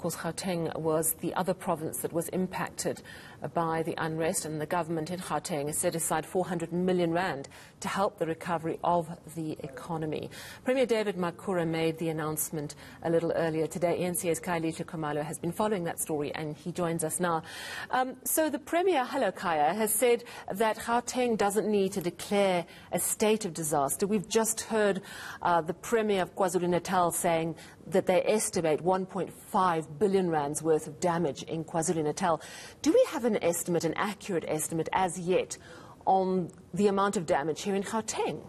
course, Gauteng was the other province that was impacted by the unrest, and the government in Gauteng has set aside 400 million rand to help the recovery of the economy. Premier David Makhura made the announcement a little earlier today. eNCA's Khayelihle Khumalo has been following that story, and he joins us now. So the Premier, hello Khaya, has said that Gauteng doesn't need to declare a state of disaster. We've just heard the Premier of KwaZulu-Natal saying that they estimate 1.5 billion rands worth of damage in KwaZulu-Natal. Do we have an estimate, an accurate estimate as yet, on the amount of damage here in Gauteng?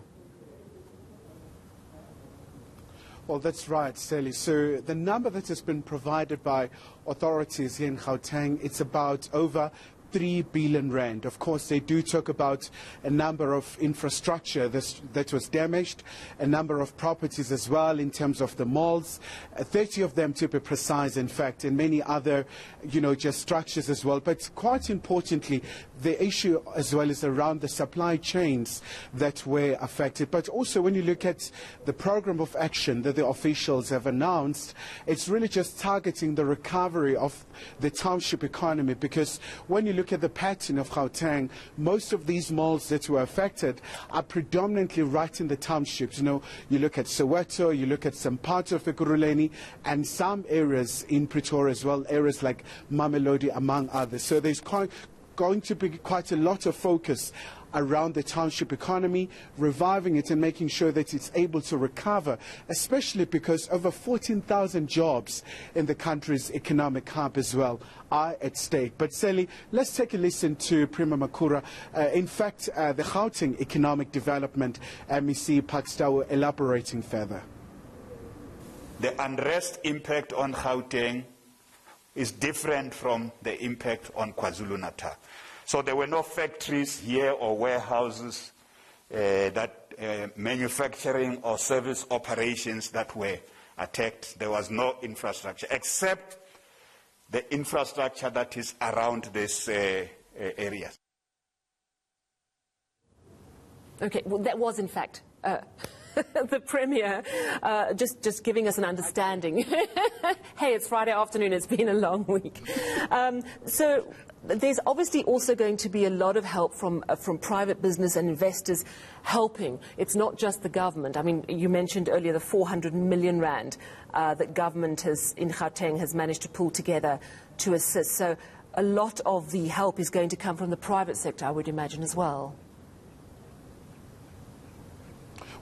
Well, that's right, Sally. So the number that has been provided by authorities here in Gauteng, it's about over 3 billion rand. Of course, they do talk about a number of infrastructure that was damaged, a number of properties as well in terms of the malls, 30 of them to be precise, in fact, and many other, just structures as well. But quite importantly, the issue as well is around the supply chains that were affected. But also when you look at the program of action that the officials have announced, it's really just targeting the recovery of the township economy, because when you look at the pattern of Gauteng, most of these malls that were affected are predominantly right in the townships. You look at Soweto, you look at some parts of Ekurhuleni, and some areas in Pretoria as well, areas like Mamelodi, among others. So there's going to be quite a lot of focus around the township economy, reviving it and making sure that it's able to recover, especially because over 14,000 jobs in the country's economic hub as well are at stake. But Sally, let's take a listen to Premier Makhura. In fact, the Gauteng Economic Development MEC Pakstau elaborating further. The unrest impact on Gauteng is different from the impact on KwaZulu-Natal. So there were no factories here or warehouses manufacturing or service operations that were attacked. There was no infrastructure except the infrastructure that is around this area. Okay, well, that was in fact the Premier just giving us an understanding. Hey, it's Friday afternoon, it's been a long week. So there's obviously also going to be a lot of help from private business and investors helping. It's not just the government. I mean, you mentioned earlier the 400 million rand that government in Gauteng has managed to pull together to assist. So a lot of the help is going to come from the private sector, I would imagine, as well.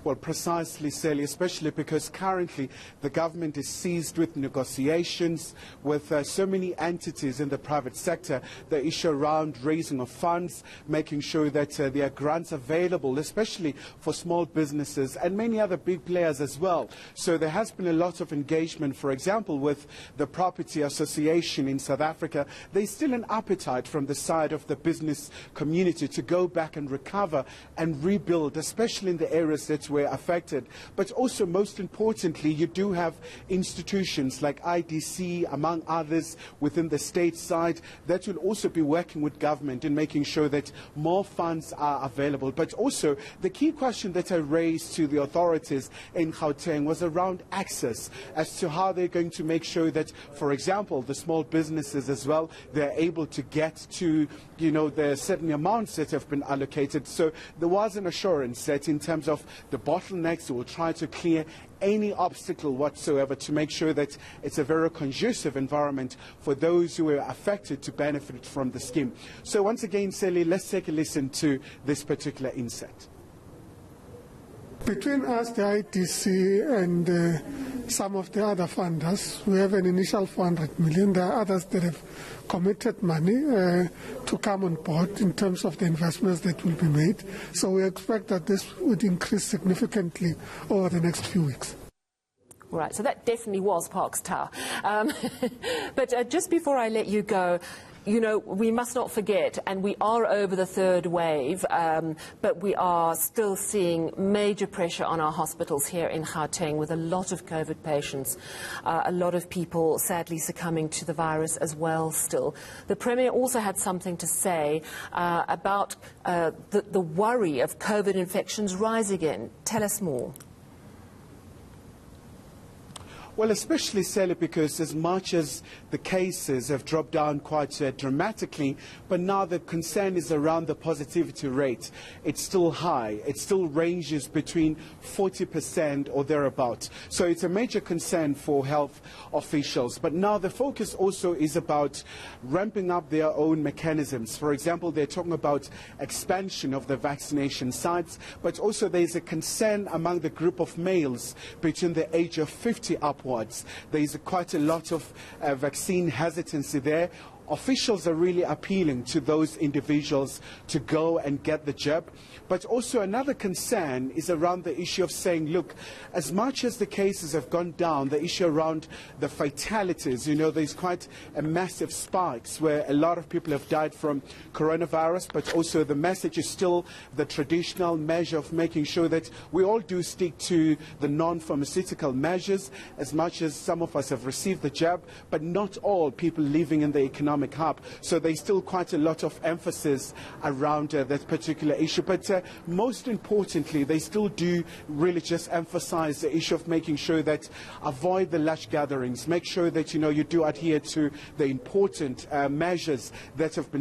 Well, precisely, Sally, especially because currently the government is seized with negotiations with so many entities in the private sector. The issue around raising of funds, making sure that there are grants available, especially for small businesses and many other big players as well. So there has been a lot of engagement, for example, with the Property Association in South Africa. There's still an appetite from the side of the business community to go back and recover and rebuild, especially in the areas that were affected. But also, most importantly, you do have institutions like IDC, among others, within the state side that will also be working with government in making sure that more funds are available. But also, the key question that I raised to the authorities in Gauteng was around access, as to how they're going to make sure that, for example, the small businesses as well, they're able to get to, the certain amounts that have been allocated. So there was an assurance that in terms of the bottlenecks, they will try to clear any obstacle whatsoever to make sure that it's a very conducive environment for those who were affected to benefit from the scheme. So once again, Sally, let's take a listen to this particular insight. Between us, the IDC, and some of the other funders, we have an initial 400 million. There are others that have committed money to come on board in terms of the investments that will be made. So we expect that this would increase significantly over the next few weeks. Right, so that definitely was Parks Tower. But just before I let you go, we must not forget, and we are over the third wave, but we are still seeing major pressure on our hospitals here in Gauteng with a lot of COVID patients, a lot of people sadly succumbing to the virus as well still. The Premier also had something to say about the worry of COVID infections rise again. Tell us more. Well, especially, Sally, because as much as the cases have dropped down quite dramatically, but now the concern is around the positivity rate. It's still high. It still ranges between 40% or thereabouts. So it's a major concern for health officials. But now the focus also is about ramping up their own mechanisms. For example, they're talking about expansion of the vaccination sites, but also there's a concern among the group of males between the age of 50 upwards. There is quite a lot of vaccine hesitancy there. Officials are really appealing to those individuals to go and get the jab. But also another concern is around the issue of saying, look, as much as the cases have gone down, the issue around the fatalities, you know, there's quite a massive spikes where a lot of people have died from coronavirus, but also the message is still the traditional measure of making sure that we all do stick to the non-pharmaceutical measures, as much as some of us have received the jab, but not all people living in the economic hub. So there's still quite a lot of emphasis around that particular issue. But most importantly, they still do really just emphasize the issue of making sure that avoid the large gatherings, make sure that, you know, you do adhere to the important measures that have been